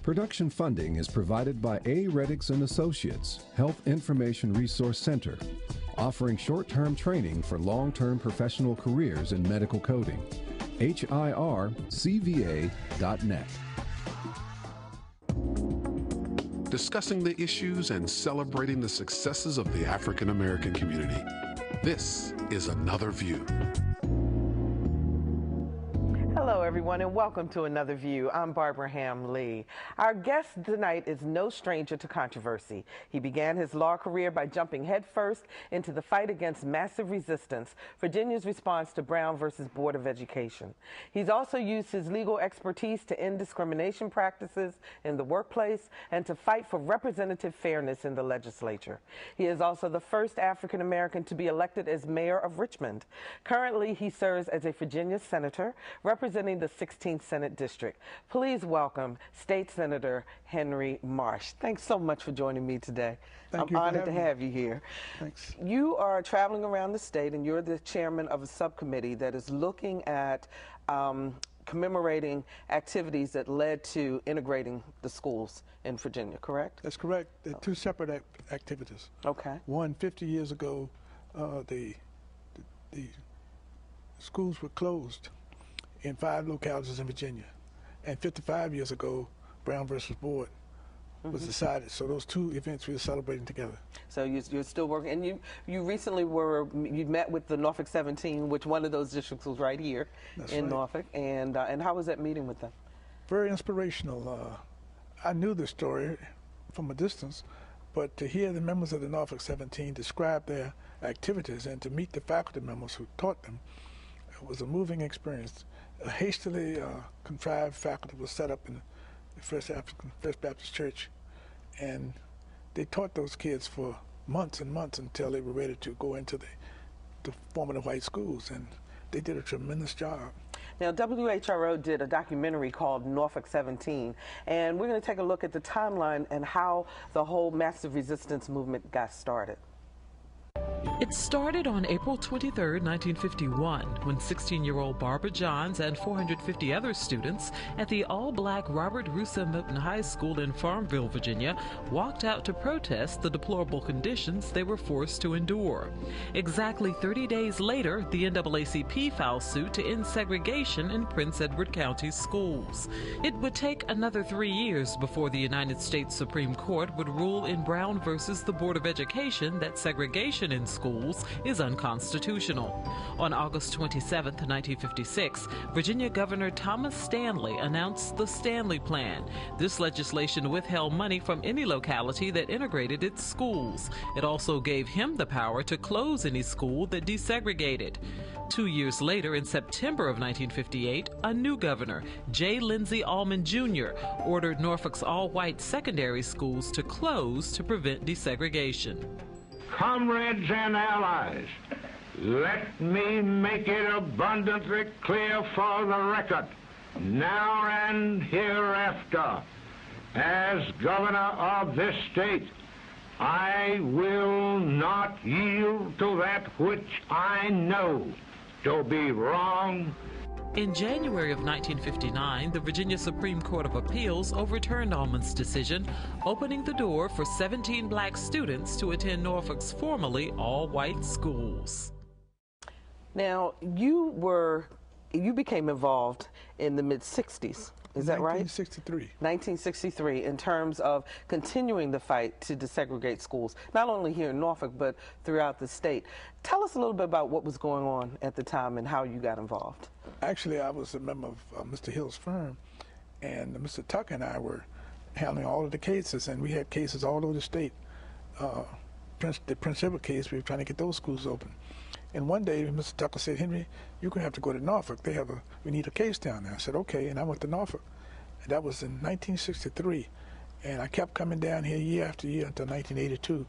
Production funding is provided by A. Reddix and Associates, Health Information Resource Center, offering short-term training for long-term professional careers in medical coding. HIRCVA.net. Discussing the issues and celebrating the successes of the African American community. This is Another View. Hello, everyone, and welcome to Another View. I'm Barbara Ham Lee. Our guest tonight is no stranger to controversy. He began his law career by jumping headfirst into the fight against massive resistance, Virginia's response to Brown versus Board of Education. He's also used his legal expertise to end discrimination practices in the workplace and to fight for representative fairness in the legislature. He is also the first African American to be elected as mayor of Richmond. Currently, he serves as a Virginia senator, representing the 16th Senate District. Please welcome State Senator Henry Marsh. Thanks so much for joining me today. Thank you. I'm honored to have you here. Thanks. You are traveling around the state, and you're the chairman of a subcommittee that is looking at commemorating activities that led to integrating the schools in Virginia, correct? That's correct. They're two separate activities. Okay. One, 50 years ago, the schools were closed in 5 localities in Virginia. And 55 years ago, Brown versus Board was decided. So those two events we were celebrating together. So you're still working, and you recently you met with the Norfolk 17, which one of those districts was right here. That's in right. Norfolk. And how was that meeting with them? Very inspirational. I knew the story from a distance, but to hear the members of the Norfolk 17 describe their activities and to meet the faculty members who taught them, it was a moving experience. A hastily contrived faculty was set up in the First Baptist Church, and they taught those kids for months and months until they were ready to go into the formative white schools, and they did a tremendous job. Now, WHRO did a documentary called Norfolk 17, and we're going to take a look at the timeline and how the whole massive resistance movement got started. It started on April 23, 1951, when 16-year-old Barbara Johns and 450 other students at the all-black Robert Russa Milton High School in Farmville, Virginia, walked out to protest the deplorable conditions they were forced to endure. Exactly 30 days later, the NAACP filed suit to end segregation in Prince Edward County's schools. It would take another 3 years before the United States Supreme Court would rule in Brown versus the Board of Education that segregation in schools is unconstitutional. On August 27, 1956, Virginia Governor Thomas Stanley announced the Stanley Plan. This legislation withheld money from any locality that integrated its schools. It also gave him the power to close any school that desegregated. 2 years later, in September of 1958, a new governor, J. Lindsay Almond Jr., ordered Norfolk's all-white secondary schools to close to prevent desegregation. Comrades and allies, let me make it abundantly clear for the record, now and hereafter, as governor of this state, I will not yield to that which I know to be wrong. In January of 1959, the Virginia Supreme Court of Appeals overturned Almond's decision, opening the door for 17 black students to attend Norfolk's formerly all-white schools. Now, you became involved in the mid-60s. Is that right? 1963. 1963, in terms of continuing the fight to desegregate schools, not only here in Norfolk, but throughout the state. Tell us a little bit about what was going on at the time and how you got involved. Actually, I was a member of Mr. Hill's firm, and Mr. Tucker and I were handling all of the cases, and we had cases all over the state. The Prince Edward case, we were trying to get those schools open. And one day, Mr. Tucker said, Henry, you're going to have to go to Norfolk. We need a case down there. I said, okay, and I went to Norfolk. And that was in 1963. And I kept coming down here year after year until 1982,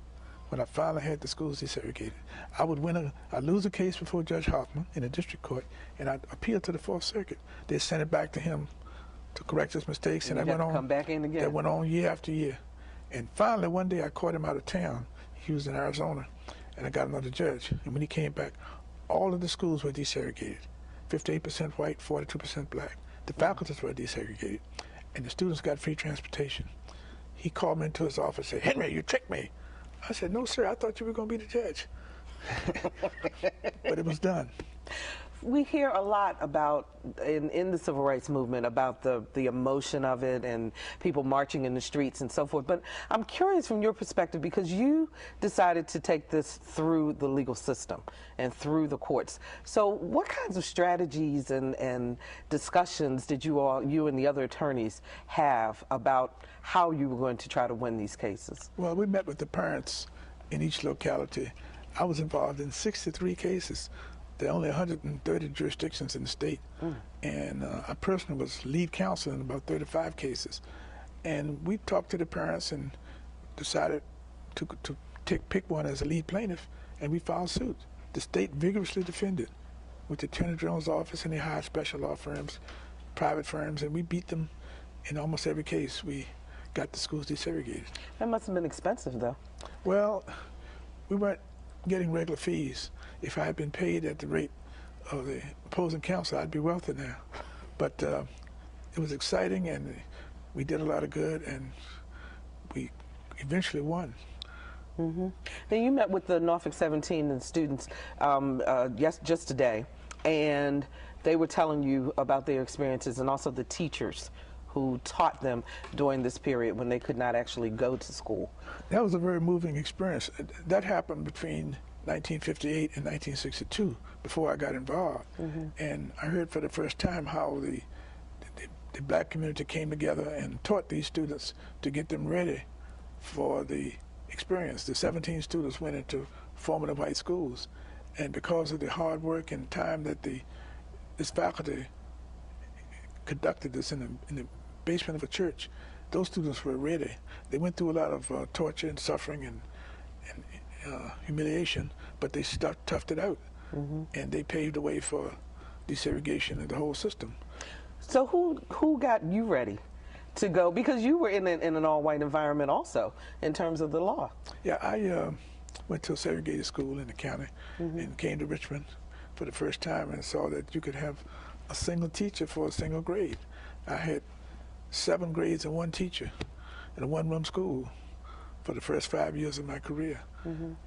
when I finally had the schools desegregated. I'd lose a case before Judge Hoffman in the district court, and I'd appeal to the Fourth Circuit. They'd send it back to him to correct his mistakes, and that went on. Come back in again. That went on year after year. And finally, one day I caught him out of town. He was in Arizona, and I got another judge. And when he came back, all of the schools were desegregated. 58% white, 42% black. The faculties were desegregated. and the students got free transportation. He called me into his office and said, "Henry, you tricked me." I said, "No, sir, I thought you were going to be the judge." But it was done. We hear a lot about, in the civil rights movement, about the emotion of it and people marching in the streets and so forth. But I'm curious from your perspective, because you decided to take this through the legal system and through the courts. So what kinds of strategies and discussions did you and the other attorneys have about how you were going to try to win these cases? Well, we met with the parents in each locality. I was involved in 63 cases. There are only 130 jurisdictions in the state, and I personally was lead counsel in about 35 cases. And we talked to the parents and decided to pick one as a lead plaintiff, and we filed suit. The state vigorously defended with the Attorney General's office, and they hired special law firms, private firms, and we beat them in almost every case. We got the schools desegregated. That must have been expensive, though. Well, we weren't getting regular fees. If I had been paid at the rate of the opposing counsel, I'd be wealthy now. But it was exciting, and we did a lot of good, and we eventually won. Mm-hmm. Then you met with the Norfolk 17 and students just today, and they were telling you about their experiences, and also the teachers who taught them during this period when they could not actually go to school. That was a very moving experience. That happened between 1958 and 1962, before I got involved. And I heard for the first time how the black community came together and taught these students to get them ready for the experience. The 17 students went into formative white schools, and because of the hard work and time that this faculty conducted this in the basement of a church, those students were ready. They went through a lot of torture and suffering and humiliation, but they toughed it out, and they paved the way for desegregation of the whole system. So who got you ready to go? Because you were in an all-white environment also, in terms of the law. Yeah, I went to a segregated school in the county and came to Richmond for the first time and saw that you could have a single teacher for a single grade. I had 7 grades and 1 teacher in a one-room school for the first 5 years of my career.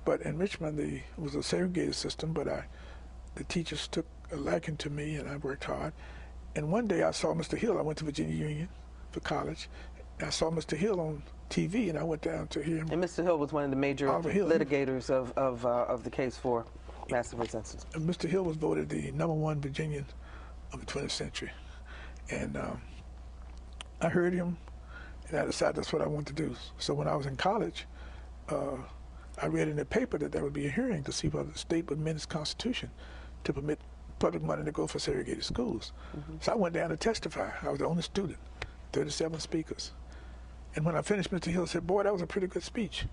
But in Richmond, it was a segregated system, but the teachers took a liking to me, and I worked hard. And one day I saw Mr. Hill. I went to Virginia Union for college. I saw Mr. Hill on TV, and I went down to hear him. And Mr. Hill was one of the major litigators of the case for massive resistance. Mr. Hill was voted the #1 Virginian of the 20th century. And I heard him, and I decided that's what I wanted to do. So when I was in college, I read in the paper that there would be a hearing to see whether the state would amend its constitution to permit public money to go for segregated schools. So I went down to testify. I was the only student, 37 speakers. And when I finished, Mr. Hill said, "Boy, that was a pretty good speech."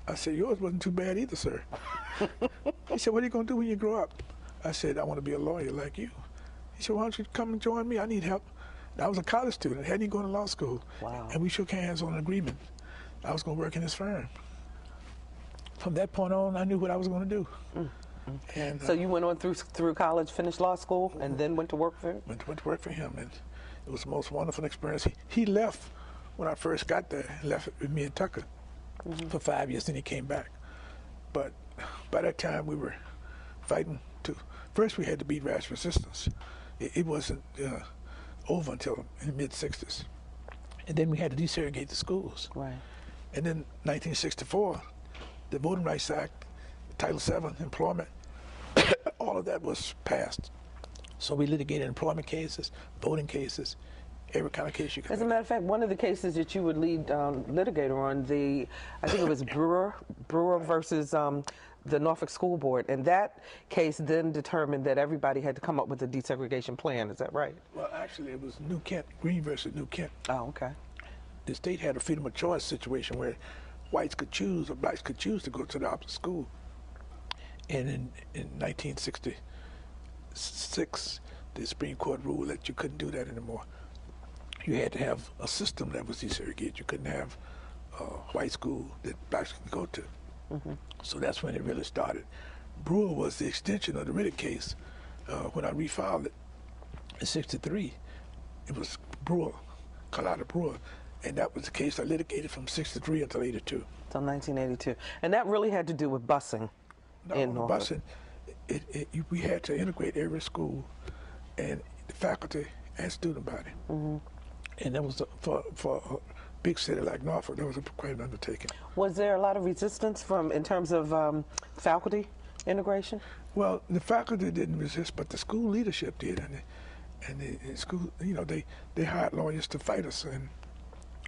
I said, "Yours wasn't too bad either, sir." He said, "What are you going to do when you grow up?" I said, "I want to be a lawyer like you." He said, "Why don't you come and join me? I need help." And I was a college student. I hadn't even gone to law school. Wow. And we shook hands on an agreement. I was going to work in his firm. From that point on, I knew what I was going to do. And so you went on through college, finished law school, and then went to work for him? Went to work for him, and it was the most wonderful experience. He left when I first got there, left with me and Tucker for 5 years, then he came back. But by that time, we were fighting first we had to beat rash resistance. It wasn't over until in the mid-60s. And then we had to desegregate the schools. Right. And then 1964, the Voting Rights Act, Title VII, employment, all of that was passed. So we litigated employment cases, voting cases, every kind of case you could. As a matter of fact, one of the cases that you would lead litigator on, I think it was Brewer versus the Norfolk School Board, and that case then determined that everybody had to come up with a desegregation plan. Is that right? Well, actually, it was New Kent, Green versus New Kent. Oh, okay. The state had a freedom of choice situation where whites could choose or blacks could choose to go to the opposite school. And in 1966, the Supreme Court ruled that you couldn't do that anymore. You had to have a system that was desegregated. You couldn't have a white school that blacks could go to. So that's when it really started. Brewer was the extension of the Riddick case. When I refiled it in '63, it was Brewer Carlotta Brewer. And that was the case I litigated from 63 until 82. Until 1982. And that really had to do with busing in Norfolk. Busing, we had to integrate every school and the faculty and student body. And that was for a big city like Norfolk, that was quite an undertaking. Was there a lot of resistance in terms of faculty integration? Well, the faculty didn't resist, but the school leadership did, and the school, you know, they hired lawyers to fight us, and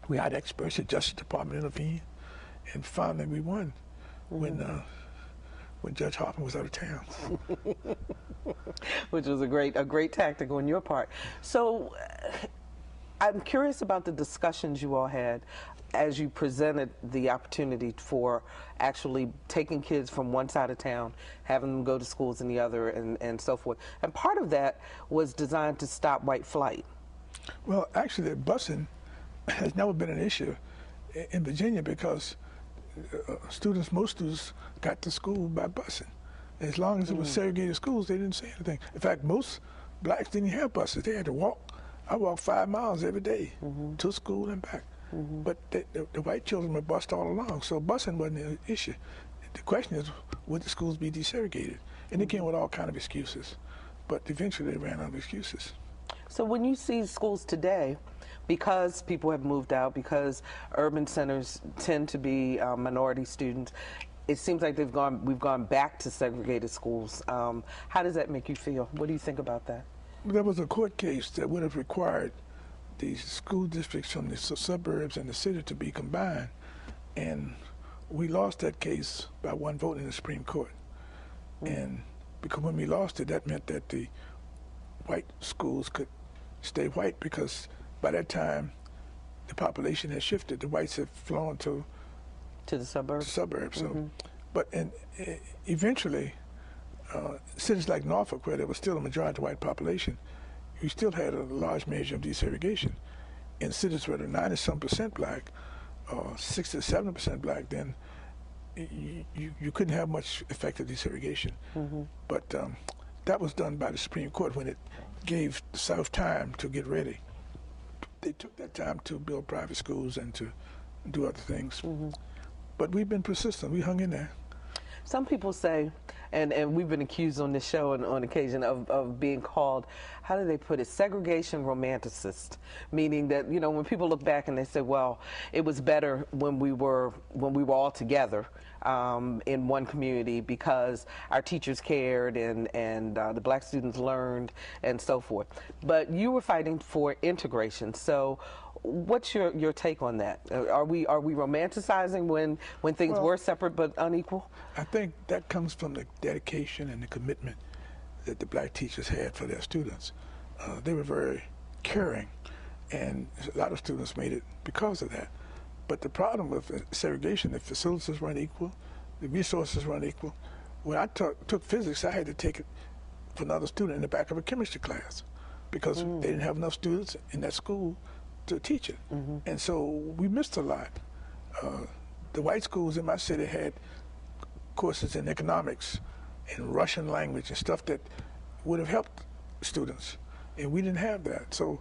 we had experts. The Justice Department intervened, and finally we won when Judge Hoffman was out of town. Which was a great tactic on your part. So I'm curious about the discussions you all had as you presented the opportunity for actually taking kids from one side of town, having them go to schools in the other, and so forth. And part of that was designed to stop white flight. Well, actually, busing has never been an issue in Virginia because most students got to school by busing. As long as it was segregated schools, they didn't say anything. In fact, most blacks didn't have buses. They had to walk. I walked 5 miles every day to school and back. But the white children were bused all along, so busing wasn't an issue. The question is, would the schools be desegregated? And they came with all kinds of excuses. But eventually they ran out of excuses. So when you see schools today, because people have moved out, because urban centers tend to be minority students, it seems like we've gone back to segregated schools. How does that make you feel? What do you think about that? There was a court case that would have required the school districts from the suburbs and the city to be combined, and we lost that case by 1 vote in the Supreme Court. And because when we lost it, that meant that the white schools could stay white, because by that time, the population has shifted. The whites have flown to the suburbs. So, but eventually, cities like Norfolk, where there was still a majority white population, you still had a large measure of desegregation. In cities where the 90-some% black, 60 to 70% black, then you couldn't have much effective desegregation. But that was done by the Supreme Court when it gave the South time to get ready. They took that time to build private schools and to do other things. But we've been persistent. We hung in there. Some people say, and we've been accused on this show on occasion of being called, how do they put it, segregation romanticist, meaning that, you know, when people look back and they say, well, it was better when we were all together in one community because our teachers cared and the black students learned and so forth. But you were fighting for integration. So what's your take on that? Are we romanticizing when things were separate but unequal? I think that comes from the dedication and the commitment that the black teachers had for their students. They were very caring, and a lot of students made it because of that. But the problem with segregation, the facilities weren't equal, the resources weren't equal. When I took physics, I had to take it for another student in the back of a chemistry class because they didn't have enough students in that school to teach it. And so we missed a lot. The white schools in my city had courses in economics and Russian language and stuff that would have helped students, and we didn't have that. So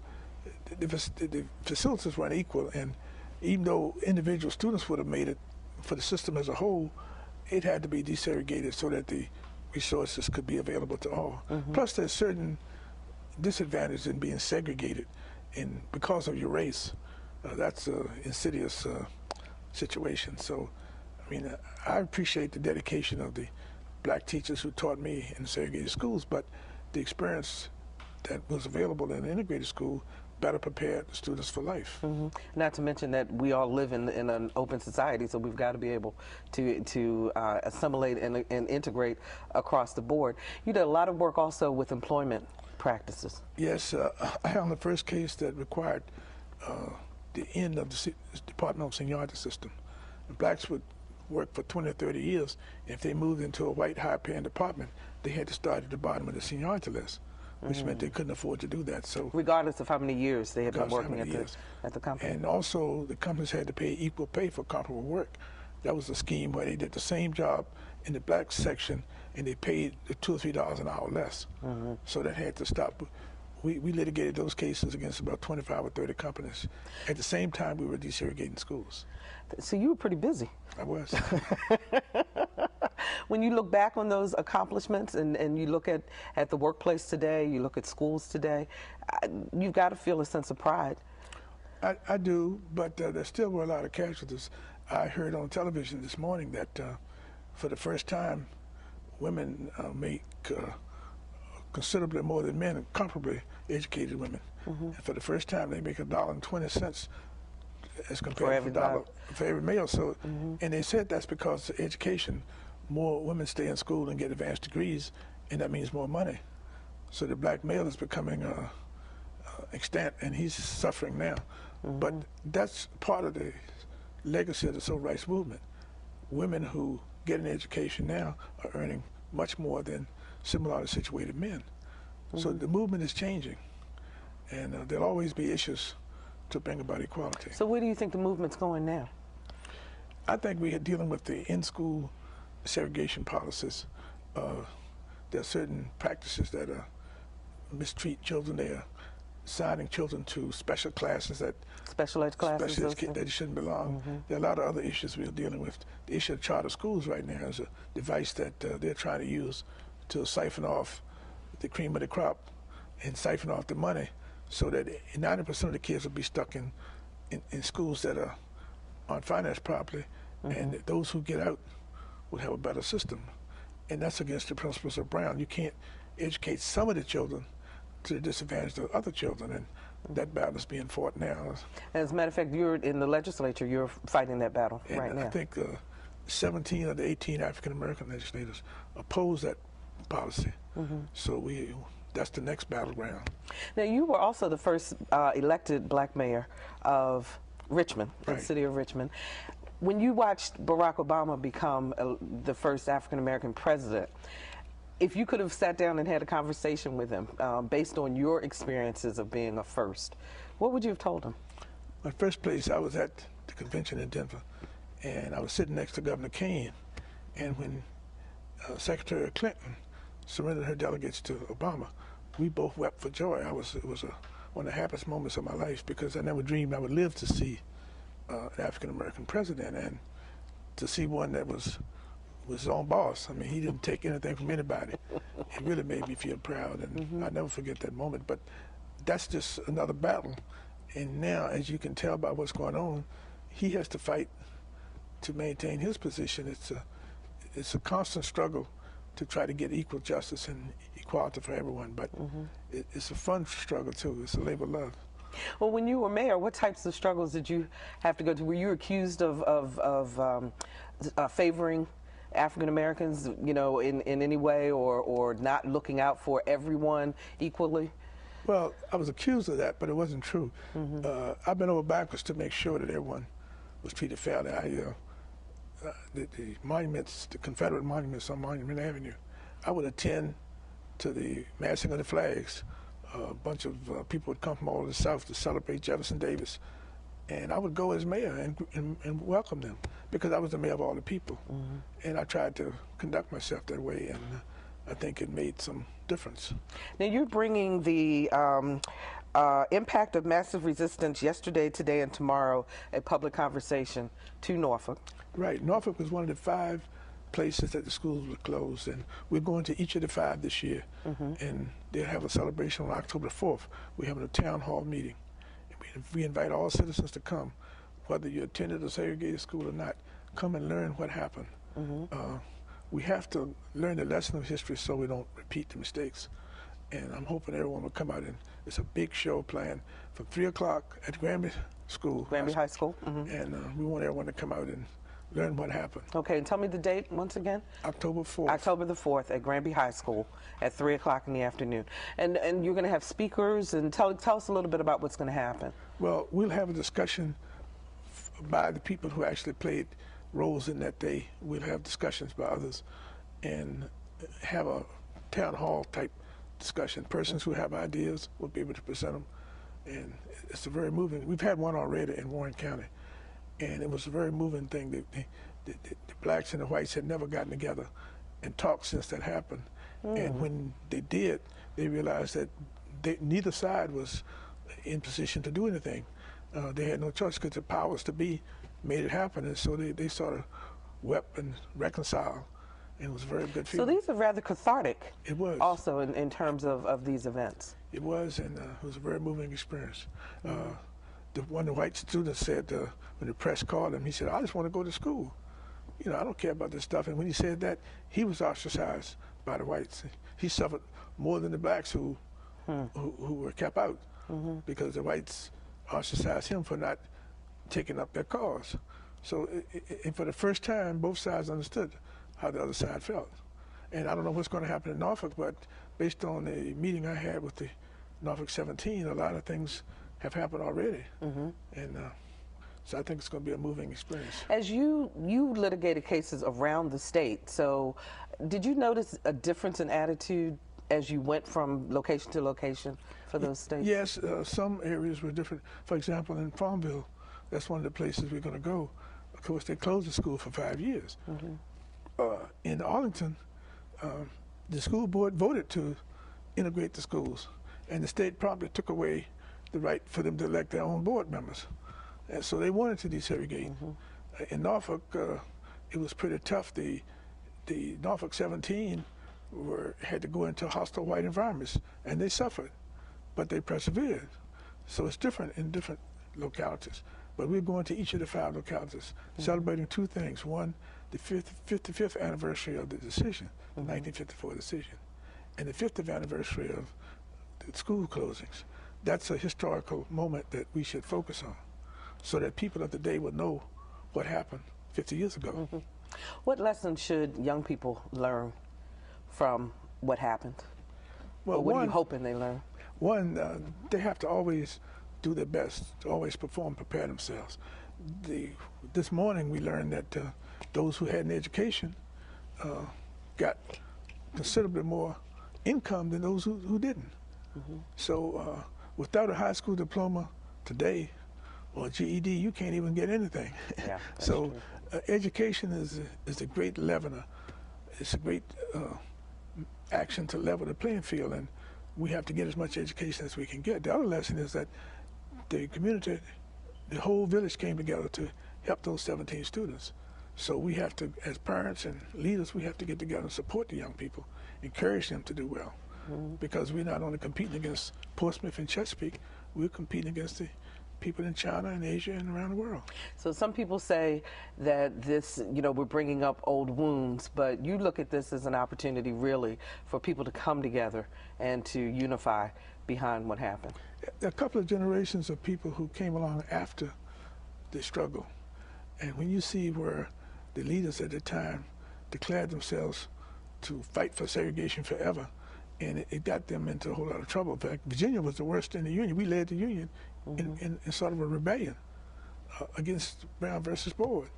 the facilities weren't equal, and even though individual students would have made it for the system as a whole, it had to be desegregated so that the resources could be available to all. Plus there's certain disadvantages in being segregated, and because of your race, that's an insidious situation. So, I mean, I appreciate the dedication of the black teachers who taught me in segregated schools, but the experience that was available in an integrated school better prepared the students for life. Not to mention that we all live in an open society, so we've got to be able to assimilate and integrate across the board. You did a lot of work also with employment practices. Yes, I handled the first case that required the end of the departmental seniority system. The blacks would work for 20 or 30 years. If they moved into a white high-paying department, they had to start at the bottom of the seniority list, which meant they couldn't afford to do that. So, regardless of how many years they had been working at the company. And also, the companies had to pay equal pay for comparable work. That was a scheme where they did the same job in the black section, and they paid $2 or $3 an hour less. So that had to stop. we litigated those cases against about 25 or 30 companies. At the same time, we were desegregating schools. So you were pretty busy. I was. When you look back on those accomplishments and you look at the workplace today, you look at schools today, you've got to feel a sense of pride. I do, but there still were a lot of casualties. I heard on television this morning that for the first time, women make considerably more than men, comparably educated women. And for the first time, they make $1.20 as compared to for every male. So, and they said that's because of education. More women stay in school and get advanced degrees, and that means more money. So the black male is becoming extant, and he's suffering now. But that's part of the legacy of the civil rights movement. Women who get an education now are earning much more than similarly situated men. So the movement is changing, and there'll always be issues to bring about equality. So where do you think the movement's going now? I think we are dealing with the in-school segregation policies. There are certain practices that mistreat children. They are assigning children to special classes that special ed classes that shouldn't belong. There are a lot of other issues we're dealing with. The issue of charter schools right now is a device that they're trying to use to siphon off the cream of the crop and siphon off the money, so that 90% of the kids will be stuck in schools that aren't financed properly, and those who get out will have a better system. And that's against the principles of Brown. You can't educate some of the children to the disadvantage of other children, and that battle is being fought now. As a matter of fact, you're in the legislature, you're fighting that battle right now. I think 17 of the 18 African-American legislators oppose that policy. So that's the next battleground. Now, you were also the first elected black mayor of Richmond, the city of Richmond. When you watched Barack Obama become the first African-American president, if you could have sat down and had a conversation with him based on your experiences of being a first, what would you have told him? My first place, I was at the convention in Denver, and I was sitting next to Governor Kane, and when Secretary Clinton surrendered her delegates to Obama, we both wept for joy. It was one of the happiest moments of my life, because I never dreamed I would live to see an African-American president, and to see one that was his own boss. I mean, he didn't take anything from anybody. It really made me feel proud, and I'll never forget that moment. But that's just another battle. And now, as you can tell by what's going on, he has to fight to maintain his position. It's a constant struggle to try to get equal justice and equality for everyone. But it's a fun struggle, too. It's a labor of love. Well, when you were mayor, what types of struggles did you have to go to? Were you accused of favoring African Americans, you know, in any way, or not looking out for everyone equally? Well, I was accused of that, but it wasn't true. I've been over backwards to make sure that everyone was treated fairly. The monuments, the Confederate monuments on Monument Avenue, I would attend to the massing of the flags. A bunch of people would come from all over the South to celebrate Jefferson Davis. And I would go as mayor and welcome them, because I was the mayor of all the people. And I tried to conduct myself that way, and I think it made some difference. Now, you're bringing the impact of massive resistance yesterday, today, and tomorrow, a public conversation to Norfolk. Right. Norfolk was one of the 5 places that the schools were closed, and we're going to each of the 5 this year. And they'll have a celebration on October 4th. We're having a town hall meeting. We invite all citizens to come, whether you attended a segregated school or not. Come and learn what happened. We have to learn the lesson of history so we don't repeat the mistakes. And I'm hoping everyone will come out, and it's a big show planned from 3 o'clock at Granby School. Granby High School. And we want everyone to come out and learn what happened. Okay, and tell me the date once again. October 4th. October the 4th at Granby High School at 3 o'clock in the afternoon. And you're going to have speakers, and tell us a little bit about what's going to happen. Well, we'll have a discussion by the people who actually played roles in that day. We'll have discussions by others, and have a town hall type discussion. Persons who have ideas will be able to present them. And it's a very moving, we've had one already in Warren County. And it was a very moving thing. The blacks and the whites had never gotten together and talked since that happened. And when they did, they realized that neither side was in position to do anything. They had no choice because the powers to be made it happen, and so they sort of wept and reconciled, and it was a very good feeling. So these are rather cathartic. It was. Also in terms of these events. It was, and it was a very moving experience. One of the white students said, when the press called him, he said, "I just want to go to school. You know, I don't care about this stuff." And when he said that, he was ostracized by the whites. He suffered more than the blacks who were kept out because the whites ostracized him for not taking up their cause. So for the first time, both sides understood how the other side felt. And I don't know what's going to happen in Norfolk, but based on the meeting I had with the Norfolk 17, a lot of things have happened already. And so I think it's going to be a moving experience. As you litigated cases around the state, so did you notice a difference in attitude as you went from location to location for those states? Yes, some areas were different. For example, in Farmville, that's one of the places we're going to go. Of course, they closed the school for 5 years. In Arlington, the school board voted to integrate the schools, and the state promptly took away the right for them to elect their own board members. And so they wanted to desegregate. In Norfolk, it was pretty tough. The Norfolk 17 had to go into hostile white environments, and they suffered, but they persevered. So it's different in different localities. But we're going to each of the 5 localities, celebrating 2 things. One, the 55th anniversary of the decision, the 1954 decision, and the 50th anniversary of the school closings. That's a historical moment that we should focus on, so that people of the day will know what happened 50 years ago. What lessons should young people learn from what happened? Well, what are you hoping they learn? One, they have to always do their best, to always perform, prepare themselves. This morning we learned that those who had an education got considerably more income than those who didn't. So without a high school diploma today, or GED, you can't even get anything. Yeah, so education is a great leveler. It's a great action to level the playing field, and we have to get as much education as we can get. The other lesson is that the community, the whole village came together to help those 17 students. So we have to, as parents and leaders, we have to get together and support the young people, encourage them to do well. Because we're not only competing against Portsmouth and Chesapeake, we're competing against the people in China and Asia and around the world. So some people say that this, we're bringing up old wounds, but you look at this as an opportunity really for people to come together and to unify behind what happened. A couple of generations of people who came along after the struggle, and when you see where the leaders at the time declared themselves to fight for segregation forever, and it got them into a whole lot of trouble. In fact, Virginia was the worst in the Union. We led the Union in sort of a rebellion against Brown versus Board,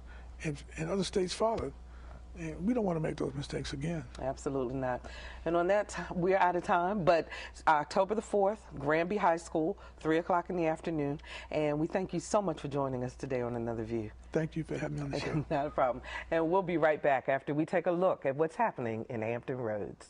and other states followed. And we don't want to make those mistakes again. Absolutely not. And on that, we're out of time, but October the 4th, Granby High School, 3 o'clock in the afternoon. And we thank you so much for joining us today on Another View. Thank you for having me on the show. Not a problem. And we'll be right back after we take a look at what's happening in Hampton Roads.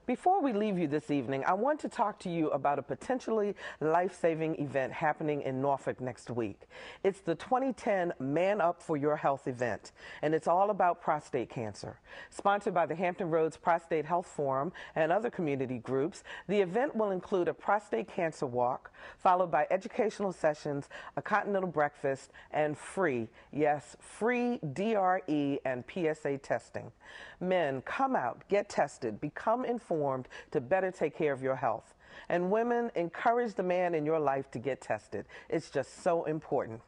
Before we leave you this evening, I want to talk to you about a potentially life-saving event happening in Norfolk next week. It's the 2010 Man Up for Your Health event, and it's all about prostate cancer. Sponsored by the Hampton Roads Prostate Health Forum and other community groups, the event will include a prostate cancer walk, followed by educational sessions, a continental breakfast, and free, yes, free DRE and PSA testing. Men, come out, get tested, become informed to better take care of your health. And women, encourage the man in your life to get tested. It's just so important.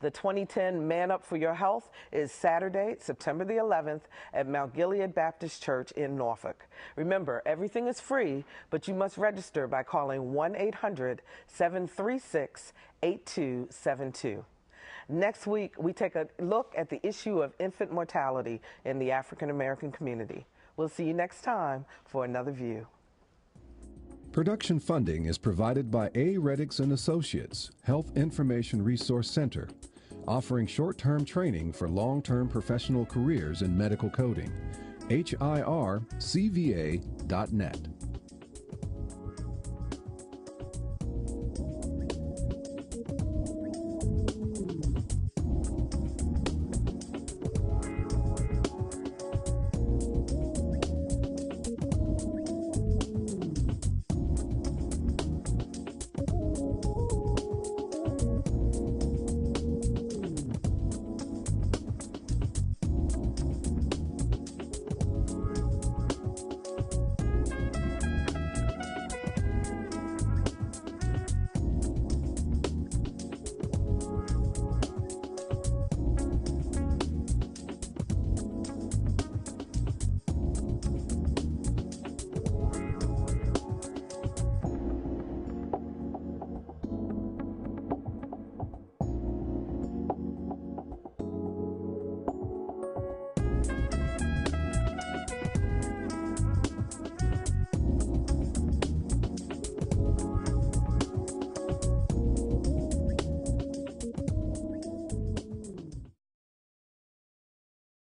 The 2010 Man Up for Your Health is Saturday, September the 11th at Mount Gilead Baptist Church in Norfolk. Remember, everything is free, but you must register by calling 1-800-736-8272. Next week, we take a look at the issue of infant mortality in the African American community. We'll see you next time for another view. Production funding is provided by A. Reddix and Associates, Health Information Resource Center, offering short-term training for long-term professional careers in medical coding. HIRCVA.net.